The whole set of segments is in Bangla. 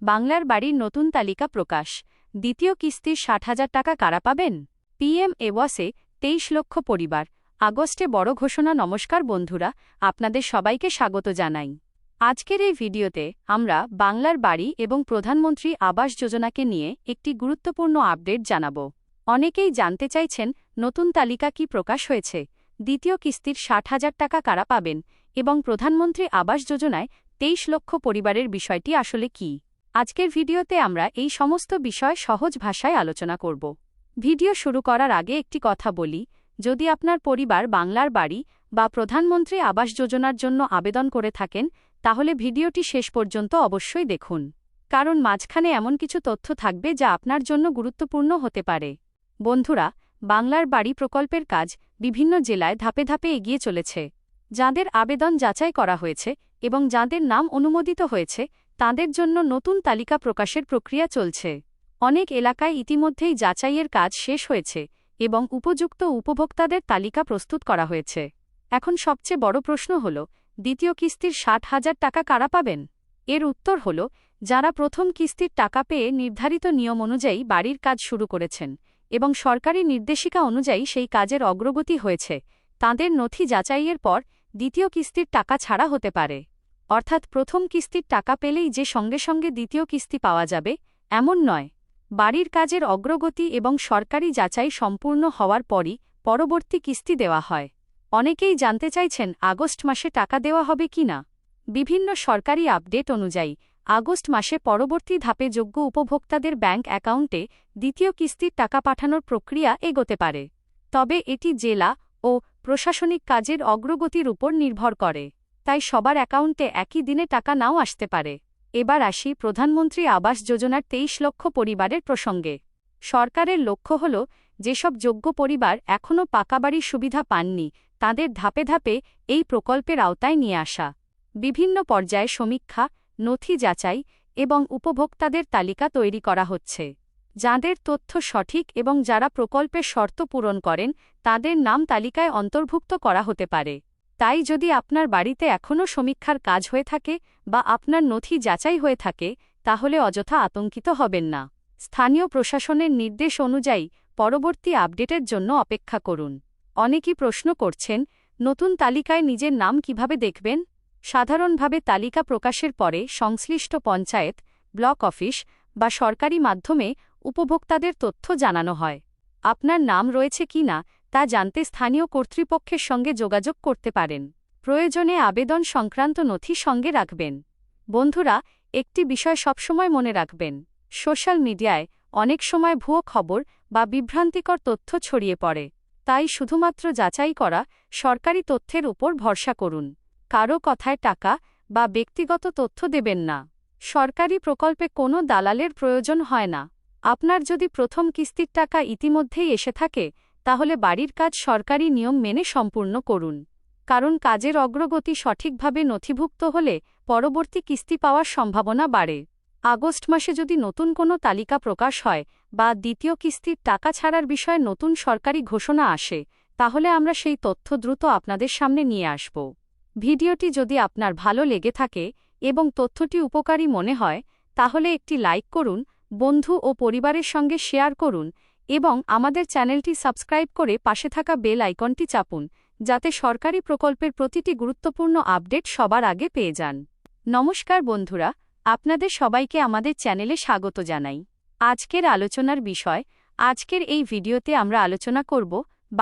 বাংলার বাড়ির নতুন তালিকা প্রকাশ। দ্বিতীয় কিস্তির ৬০,০০০ টাকা কারা পাবেন? পিএম আবাসে ২৩ লক্ষ পরিবার। আগস্টে বড় ঘোষণা। নমস্কার বন্ধুরা, আপনাদের সবাইকে স্বাগত জানাই। আজকের এই ভিডিওতে আমরা বাংলার বাড়ি এবং প্রধানমন্ত্রী আবাস যোজনাকে নিয়ে একটি গুরুত্বপূর্ণ আপডেট জানাব। অনেকেই জানতে চাইছেন, নতুন তালিকা কি প্রকাশ হয়েছে, দ্বিতীয় কিস্তির ৬০,০০০ টাকা কারা পাবেন এবং প্রধানমন্ত্রী আবাস যোজনায় ২৩ লক্ষ পরিবারের বিষয়টি আসলে কি। আজকের ভিডিওতে আমরা এই সমস্ত বিষয় সহজ ভাষায় আলোচনা করব। ভিডিও শুরু করার আগে একটি কথা বলি, যদি আপনার পরিবার বাংলার বাড়ি বা প্রধানমন্ত্রী আবাস যোজনার জন্য আবেদন করে থাকেন, তাহলে ভিডিওটি শেষ পর্যন্ত অবশ্যই দেখুন, কারণ মাঝখানে এমন কিছু তথ্য থাকবে যা আপনার জন্য গুরুত্বপূর্ণ হতে পারে। বন্ধুরা, বাংলার বাড়ি প্রকল্পের কাজ বিভিন্ন জেলায় ধাপে ধাপে এগিয়ে চলেছে। যাদের আবেদন যাচাই করা হয়েছে এবং যাদের নাম অনুমোদিত হয়েছে, তাদের জন্য নতুন তালিকা প্রকাশের প্রক্রিয়া চলছে। অনেক এলাকায় ইতিমধ্যেই যাচাইয়ের কাজ শেষ হয়েছে এবং উপযুক্ত উপভোক্তাদের তালিকা প্রস্তুত করা হয়েছে। এখন সবচেয়ে বড় প্রশ্ন হল, দ্বিতীয় কিস্তির ৬০,০০০ টাকা কারা পাবেন? এর উত্তর হল, যারা প্রথম কিস্তির টাকা পেয়ে নির্ধারিত নিয়ম অনুযায়ী বাড়ির কাজ শুরু করেছেন এবং সরকারি নির্দেশিকা অনুযায়ী সেই কাজের অগ্রগতি হয়েছে, তাঁদের নথি যাচাইয়ের পর দ্বিতীয় কিস্তির টাকা ছাড়া হতে পারে। অর্থাৎ প্রথম কিস্তির টাকা পেলেই যে সঙ্গে সঙ্গে দ্বিতীয় কিস্তি পাওয়া যাবে, এমন নয়। বাড়ির কাজের অগ্রগতি এবং সরকারি যাচাই সম্পূর্ণ হওয়ার পরই পরবর্তী কিস্তি দেওয়া হয়। অনেকেই জানতে চাইছেন, আগস্ট মাসে টাকা দেওয়া হবে কি না। বিভিন্ন সরকারি আপডেট অনুযায়ী আগস্ট মাসে পরবর্তী ধাপে যোগ্য উপভোক্তাদের ব্যাংক অ্যাকাউন্টে দ্বিতীয় কিস্তির টাকা পাঠানোর প্রক্রিয়া এগোতে পারে। তবে এটি জেলা ও প্রশাসনিক কাজের অগ্রগতির উপর নির্ভর করে, তাই সবার অ্যাকাউন্টে একই দিনে টাকা নাও আসতে পারে। এবার আসি প্রধানমন্ত্রী আবাস যোজনার ২৩ লক্ষ পরিবারের প্রসঙ্গে। সরকারের লক্ষ্য হল, যেসব যোগ্য পরিবার এখনও পাকা বাড়ির সুবিধা পাননি, তাদের ধাপে ধাপে এই প্রকল্পের আওতায় নিয়ে আসা। বিভিন্ন পর্যায়ে সমীক্ষা, নথি যাচাই এবং উপভোক্তাদের তালিকা তৈরি করা হচ্ছে। যাঁদের তথ্য সঠিক এবং যারা প্রকল্পের শর্ত পূরণ করেন, তাদের নাম তালিকায় অন্তর্ভুক্ত করা হতে পারে। তাই যদি আপনার বাড়িতে এখনও সমীক্ষার কাজ হয়ে থাকে বা আপনার নথি যাচাই হয়ে থাকে, তাহলে অযথা আতঙ্কিত হবেন না। স্থানীয় প্রশাসনের নির্দেশ অনুযায়ী পরবর্তী আপডেটের জন্য অপেক্ষা করুন। অনেকেই প্রশ্ন করছেন, নতুন তালিকায় নিজের নাম কিভাবে দেখবেন? সাধারণভাবে তালিকা প্রকাশের পরে সংশ্লিষ্ট পঞ্চায়েত, ব্লক অফিস বা সরকারি মাধ্যমে উপভোক্তাদের তথ্য জানানো হয়। আপনার নাম রয়েছে কিনা তা জানতে স্থানীয় কর্তৃপক্ষের সঙ্গে যোগাযোগ করতে পারেন। প্রয়োজনে আবেদন সংক্রান্ত নথি সঙ্গে রাখবেন। বন্ধুরা, একটি বিষয় সবসময় মনে রাখবেন, সোশ্যাল মিডিয়ায় অনেক সময় ভুয়ো খবর বা বিভ্রান্তিকর তথ্য ছড়িয়ে পড়ে। তাই শুধুমাত্র যাচাই করা সরকারি তথ্যের উপর ভরসা করুন। কারও কথায় টাকা বা ব্যক্তিগত তথ্য দেবেন না। সরকারি প্রকল্পে কোনো দালালের প্রয়োজন হয় না। আপনার যদি প্রথম কিস্তির টাকা ইতিমধ্যেই এসে থাকে, তাহলে বাড়ির কাজ সরকারি নিয়ম মেনে সম্পূর্ণ করুন, কারণ কাজের অগ্রগতি সঠিকভাবে নথিভুক্ত হলে পরবর্তী কিস্তি পাওয়ার সম্ভাবনা বাড়ে। আগস্ট মাসে যদি নতুন কোনো তালিকা প্রকাশ হয় বা দ্বিতীয় কিস্তির টাকা ছাড়ার বিষয়ে নতুন সরকারি ঘোষণা আসে, তাহলে আমরা সেই তথ্য দ্রুত আপনাদের সামনে নিয়ে আসব। ভিডিওটি যদি আপনার ভালো লেগে থাকে এবং তথ্যটি উপকারী মনে হয়, তাহলে একটি লাইক করুন, বন্ধু ও পরিবারের সঙ্গে শেয়ার করুন এবং আমাদের চ্যানেলটি সাবস্ক্রাইব করে পাশে থাকা বেল আইকনটি চাপুন, যাতে সরকারি প্রকল্পের প্রতিটি গুরুত্বপূর্ণ আপডেট সবার আগে পেয়ে যান। নমস্কার বন্ধুরা, আপনাদের সবাইকে আমাদের চ্যানেলে স্বাগত জানাই। আজকের আলোচনার বিষয়, আজকের এই ভিডিওতে আমরা আলোচনা করব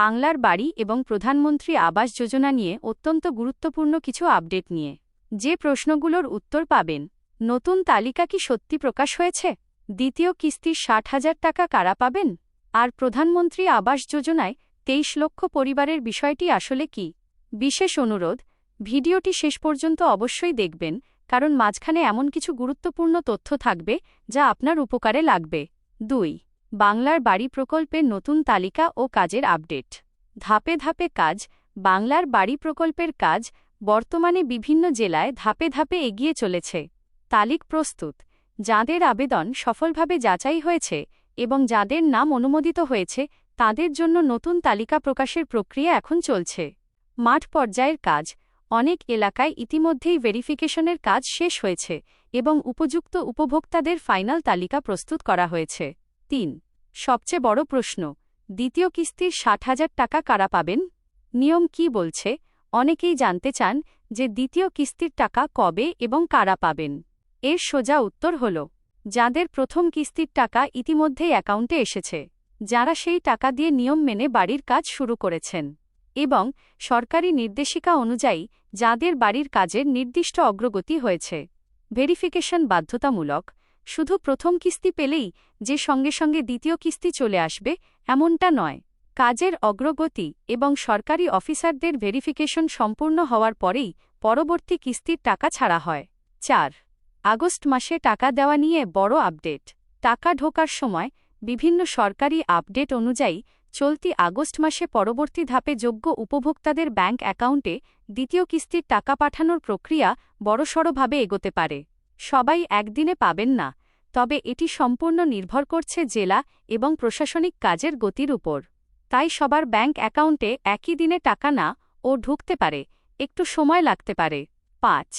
বাংলার বাড়ি এবং প্রধানমন্ত্রী আবাস যোজনা নিয়ে অত্যন্ত গুরুত্বপূর্ণ কিছু আপডেট নিয়ে। যে প্রশ্নগুলোর উত্তর পাবেন, নতুন তালিকা কি সত্যি প্রকাশ হয়েছে? দ্বিতীয় কিস্তির ৬০,০০০ টাকা কারা পাবেন? আর প্রধানমন্ত্রী আবাস যোজনায় ২৩ লক্ষ পরিবারের বিষয়টি আসলে কি? বিশেষ অনুরোধ, ভিডিওটি শেষ পর্যন্ত অবশ্যই দেখবেন, কারণ মাঝখানে এমন কিছু গুরুত্বপূর্ণ তথ্য থাকবে যা আপনার উপকারে লাগবে। ২. বাংলার বাড়ি প্রকল্পের নতুন তালিকা ও কাজের আপডেট। ধাপে ধাপে কাজ। বাংলার বাড়ি প্রকল্পের কাজ বর্তমানে বিভিন্ন জেলায় ধাপে ধাপে এগিয়ে চলেছে। তালিক প্রস্তুত। যাদের আবেদন সফলভাবে যাচাই হয়েছে এবং যাদের নাম অনুমোদিত হয়েছে, তাদের জন্য নতুন তালিকা প্রকাশের প্রক্রিয়া এখন চলছে। মাঠ পর্যায়ের কাজ। অনেক এলাকায় ইতিমধ্যেই ভেরিফিকেশনের কাজ শেষ হয়েছে এবং উপযুক্ত উপভোক্তাদের ফাইনাল তালিকা প্রস্তুত করা হয়েছে। ৩. সবচেয়ে বড় প্রশ্ন, দ্বিতীয় কিস্তির ৬০,০০০ টাকা কারা পাবেন? নিয়ম কি বলছে? অনেকেই জানতে চান যে দ্বিতীয় কিস্তির টাকা কবে এবং কারা পাবেন। এর সোজা উত্তর হল, যাদের প্রথম কিস্তির টাকা ইতিমধ্যেই অ্যাকাউন্টে এসেছে, যারা সেই টাকা দিয়ে নিয়ম মেনে বাড়ির কাজ শুরু করেছেন, এবং সরকারি নির্দেশিকা অনুযায়ী যাদের বাড়ির কাজের নির্দিষ্ট অগ্রগতি হয়েছে। ভেরিফিকেশন বাধ্যতামূলক। শুধু প্রথম কিস্তি পেলেই যে সঙ্গে সঙ্গে দ্বিতীয় কিস্তি চলে আসবে এমনটা নয়। কাজের অগ্রগতি এবং সরকারি অফিসারদের ভেরিফিকেশন সম্পূর্ণ হওয়ার পরেই পরবর্তী কিস্তির টাকা ছাড়া হয়। ৪. আগস্ট মাসে টাকা দেওয়া নিয়ে বড় আপডেট। টাকা ঢোকার সময় বিভিন্ন সরকারি আপডেট অনুযায়ী চলতি আগস্ট মাসে পরবর্তী ধাপে যোগ্য উপভোক্তাদের ব্যাংক অ্যাকাউন্টে দ্বিতীয় কিস্তির টাকা পাঠানোর প্রক্রিয়া বড়সড়ভাবে এগোতে পারে। সবাই একদিনে পাবেন না, তবে এটি সম্পূর্ণ নির্ভর করছে জেলা এবং প্রশাসনিক কাজের গতির উপর। তাই সবার ব্যাংক অ্যাকাউন্টে একই দিনে টাকা না ও ঢুকতে পারে, একটু সময় লাগতে পারে। ৫.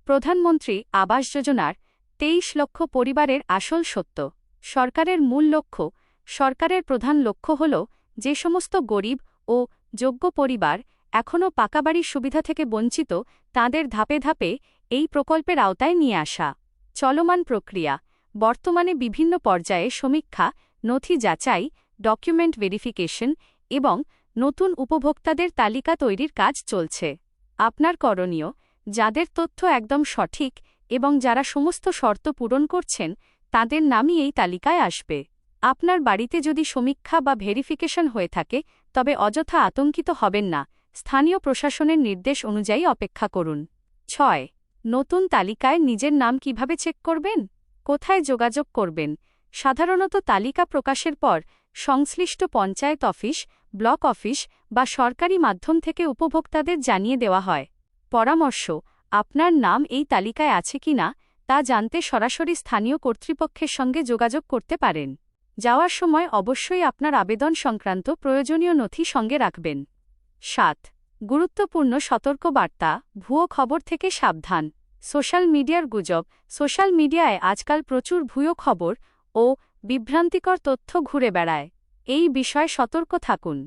প্রধানমন্ত্রী আবাস যোজনার ২৩ লক্ষ পরিবারের আসল সত্য। সরকারের মূল লক্ষ্য, সরকারের প্রধান লক্ষ্য হল যে সমস্ত গরিব ও যোগ্য পরিবার এখনও পাকাবাড়ির সুবিধা থেকে বঞ্চিত তাদের ধাপে ধাপে এই প্রকল্পের আওতায় নিয়ে আসা। চলমান প্রক্রিয়া। বর্তমানে বিভিন্ন পর্যায়ে সমীক্ষা, নথি যাচাই, ডকুমেন্ট ভেরিফিকেশন এবং নতুন উপভোক্তাদের তালিকা তৈরির কাজ চলছে। আপনার করণীয়, যাদের তথ্য একদম সঠিক এবং যারা সমস্ত শর্ত পূরণ করছেন তাদের নামই এই তালিকায় আসবে। আপনার বাড়িতে যদি সমীক্ষা বা ভেরিফিকেশন হয়ে থাকে তবে অযথা আতঙ্কিত হবেন না, স্থানীয় প্রশাসনের নির্দেশ অনুযায়ী অপেক্ষা করুন। ৬. নতুন তালিকায় নিজের নাম কিভাবে চেক করবেন? কোথায় যোগাযোগ করবেন? সাধারণত তালিকা প্রকাশের পর সংশ্লিষ্ট পঞ্চায়েত অফিস, ব্লক অফিস বা সরকারি মাধ্যম থেকে উপভোক্তাদের জানিয়ে দেওয়া হয়। পরামর্শ, আপনার নাম এই তালিকায় আছে কিনা তা জানতে সরাসরি স্থানীয় কর্তৃপক্ষের সঙ্গে যোগাযোগ করতে পারেন। যাওয়ার সময় অবশ্যই আপনার আবেদন সংক্রান্ত প্রয়োজনীয় নথি সঙ্গে রাখবেন। ৭. গুরুত্বপূর্ণ সতর্কবার্তা, ভুয়ো খবর থেকে সাবধান। সোশ্যাল মিডিয়ার গুজব। সোশ্যাল মিডিয়ায় আজকাল প্রচুর ভুয়ো খবর ও বিভ্রান্তিকর তথ্য ঘুরে বেড়ায়। এই বিষয়ে সতর্ক থাকুন।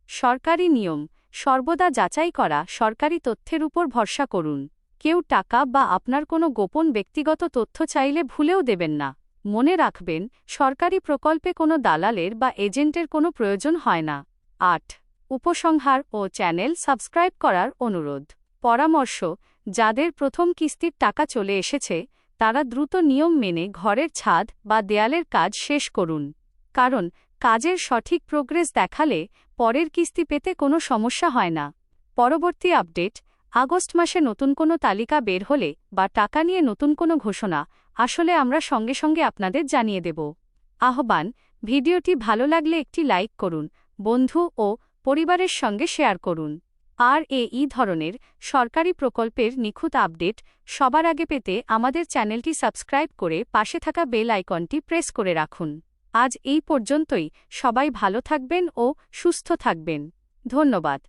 সরকারি নিয়ম, সর্বদা যাচাই করা সরকারি তথ্যের উপর ভরসা করুন। কেউ টাকা বা আপনার কোনো গোপন ব্যক্তিগত তথ্য চাইলে ভুলেও দেবেন না। মনে রাখবেন, সরকারি প্রকল্পে কোনো দালালের বা এজেন্টের কোনো প্রয়োজন হয় না। ৮. উপসংহার ও চ্যানেল সাবস্ক্রাইব করার অনুরোধ। পরামর্শ, যাদের প্রথম কিস্তির টাকা চলে এসেছে তারা দ্রুত নিয়ম মেনে ঘরের ছাদ বা দেয়ালের কাজ শেষ করুন, কারণ কাজের সঠিক প্রোগ্রেস দেখালে পরের কিস্তি পেতে কোনো সমস্যা হয় না। পরবর্তী আপডেট, আগস্ট মাসে নতুন কোনো তালিকা বের হলে বা টাকা নিয়ে নতুন কোনো ঘোষণা আসলে আমরা সঙ্গে সঙ্গে আপনাদের জানিয়ে দেব। আহ্বান, ভিডিওটি ভালো লাগলে একটি লাইক করুন, বন্ধু ও পরিবারের সঙ্গে শেয়ার করুন। আর এই ধরনের সরকারি প্রকল্পের নিখুঁত আপডেট সবার আগে পেতে আমাদের চ্যানেলটি সাবস্ক্রাইব করে পাশে থাকা বেল আইকনটি প্রেস করে রাখুন। আজ এই পর্যন্তই। সবাই ভালো থাকবেন ও সুস্থ থাকবেন। ধন্যবাদ।